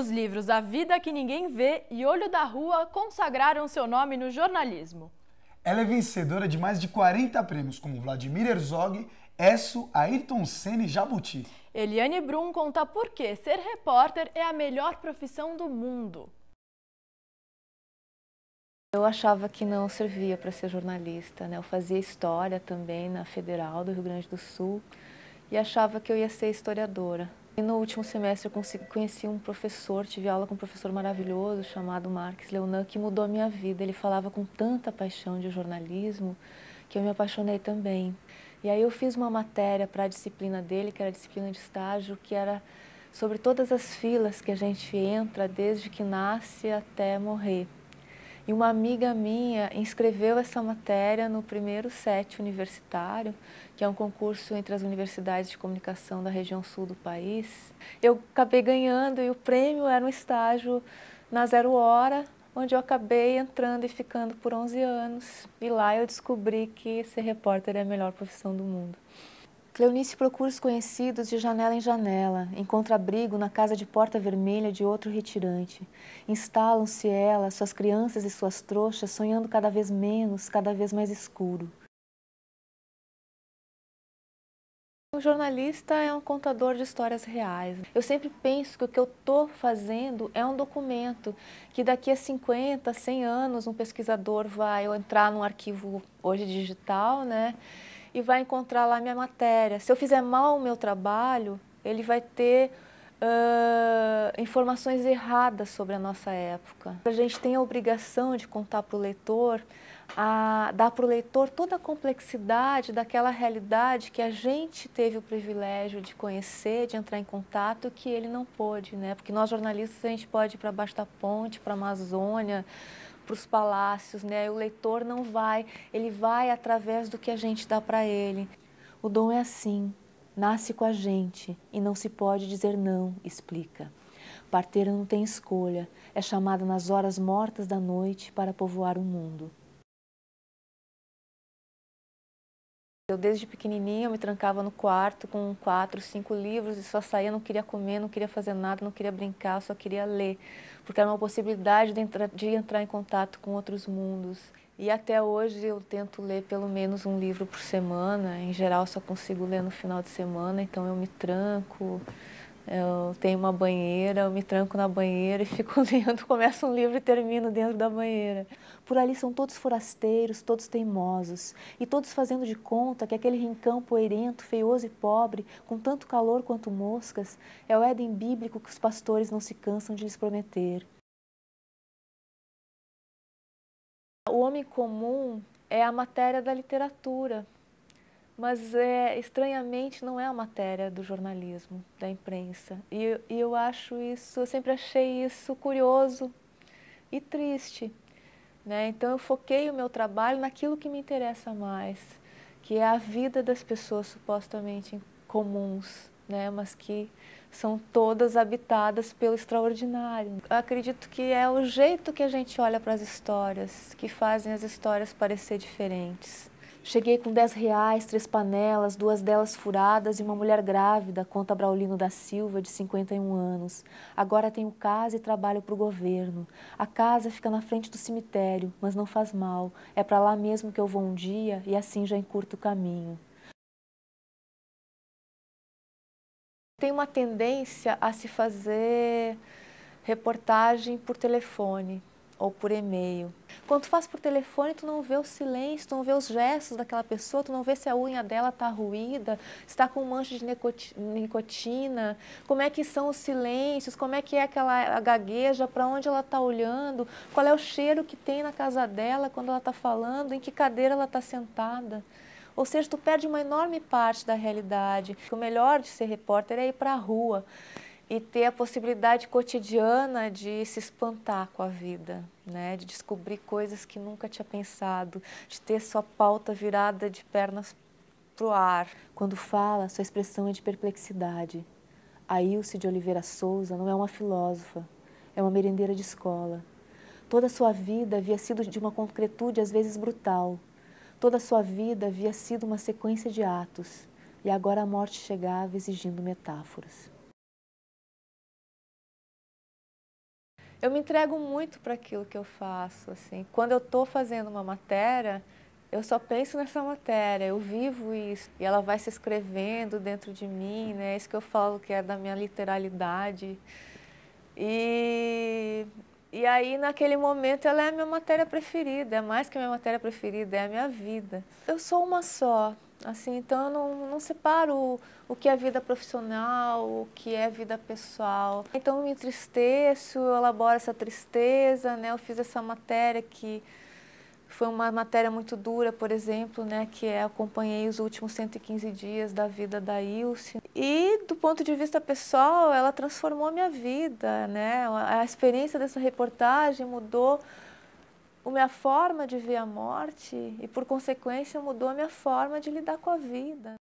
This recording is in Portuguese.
Os livros A Vida que Ninguém Vê e Olho da Rua consagraram seu nome no jornalismo. Ela é vencedora de mais de 40 prêmios, como Vladimir Herzog, Esso, Ayrton Senna e Jabuti. Eliane Brum conta por que ser repórter é a melhor profissão do mundo. Eu achava que não servia para ser jornalista, né? Eu fazia história também na Federal do Rio Grande do Sul e achava que eu ia ser historiadora. E no último semestre eu conheci um professor, tive aula com um professor maravilhoso chamado Marques Leonan, que mudou a minha vida. Ele falava com tanta paixão de jornalismo que eu me apaixonei também. E aí eu fiz uma matéria para a disciplina dele, que era a disciplina de estágio, que era sobre todas as filas que a gente entra desde que nasce até morrer. E uma amiga minha inscreveu essa matéria no primeiro SET universitário, que é um concurso entre as universidades de comunicação da região sul do país. Eu acabei ganhando e o prêmio era um estágio na Zero Hora, onde eu acabei entrando e ficando por 11 anos. E lá eu descobri que ser repórter é a melhor profissão do mundo. Cleonice procura os conhecidos de janela em janela, encontra abrigo na casa de porta vermelha de outro retirante. Instalam-se ela, suas crianças e suas trouxas, sonhando cada vez menos, cada vez mais escuro. O jornalista é um contador de histórias reais. Eu sempre penso que o que eu estou fazendo é um documento, que daqui a 50, 100 anos um pesquisador vai entrar num arquivo hoje digital, né? E vai encontrar lá minha matéria. Se eu fizer mal o meu trabalho, ele vai ter informações erradas sobre a nossa época. A gente tem a obrigação de contar para o leitor, dar para o leitor toda a complexidade daquela realidade que a gente teve o privilégio de conhecer, de entrar em contato, que ele não pôde, né? Porque nós jornalistas a gente pode ir para baixo da ponte, para a Amazônia, para os palácios, né? O leitor não vai, ele vai através do que a gente dá para ele. O dom é assim, nasce com a gente e não se pode dizer não, explica. Parteira não tem escolha, é chamada nas horas mortas da noite para povoar o mundo. Eu desde pequenininha me trancava no quarto com 4, 5 livros e só saía, não queria comer, não queria fazer nada, não queria brincar, só queria ler. Porque era uma possibilidade de entrar em contato com outros mundos. E até hoje eu tento ler pelo menos um livro por semana. Em geral só consigo ler no final de semana, então eu me tranco. Eu tenho uma banheira, eu me tranco na banheira e fico lendo, começo um livro e termino dentro da banheira. Por ali são todos forasteiros, todos teimosos, e todos fazendo de conta que aquele rincão poeirento, feioso e pobre, com tanto calor quanto moscas, é o Éden bíblico que os pastores não se cansam de lhes prometer. O homem comum é a matéria da literatura. Mas, estranhamente, não é a matéria do jornalismo, da imprensa. E eu acho isso, eu sempre achei isso curioso e triste, né? Então, eu foquei o meu trabalho naquilo que me interessa mais, que é a vida das pessoas supostamente comuns, né? Mas que são todas habitadas pelo extraordinário. Eu acredito que é o jeito que a gente olha para as histórias, que fazem as histórias parecer diferentes. Cheguei com R$10, 3 panelas, 2 delas furadas e uma mulher grávida, conta Braulino da Silva, de 51 anos. Agora tenho casa e trabalho para o governo. A casa fica na frente do cemitério, mas não faz mal. É para lá mesmo que eu vou um dia e assim já encurto o caminho. Tem uma tendência a se fazer reportagem por telefone ou por e-mail. Quando tu faz por telefone, tu não vê o silêncio, tu não vê os gestos daquela pessoa, tu não vê se a unha dela está ruída, se está com mancha de nicotina, como é que são os silêncios, como é que é aquela gagueja, para onde ela está olhando, qual é o cheiro que tem na casa dela quando ela está falando, em que cadeira ela está sentada. Ou seja, tu perde uma enorme parte da realidade. O melhor de ser repórter é ir para a rua e ter a possibilidade cotidiana de se espantar com a vida, né? De descobrir coisas que nunca tinha pensado, de ter sua pauta virada de pernas para o ar. Quando fala, sua expressão é de perplexidade. A Ilse de Oliveira Souza não é uma filósofa, é uma merendeira de escola. Toda a sua vida havia sido de uma concretude às vezes brutal. Toda a sua vida havia sido uma sequência de atos, e agora a morte chegava exigindo metáforas. Eu me entrego muito para aquilo que eu faço, assim. Quando eu estou fazendo uma matéria, eu só penso nessa matéria, eu vivo isso. E ela vai se escrevendo dentro de mim, né? É isso que eu falo que é da minha literalidade. E aí, naquele momento, ela é a minha matéria preferida, é mais que a minha matéria preferida, é a minha vida. Eu sou uma só, assim, então eu não separo o que é vida profissional, o que é vida pessoal. Então eu me entristeço, eu elaboro essa tristeza, né? Eu fiz essa matéria que foi uma matéria muito dura, por exemplo, né, que acompanhei os últimos 115 dias da vida da Ilse. E, do ponto de vista pessoal, ela transformou a minha vida, né? A experiência dessa reportagem mudou a minha forma de ver a morte e, por consequência, mudou a minha forma de lidar com a vida.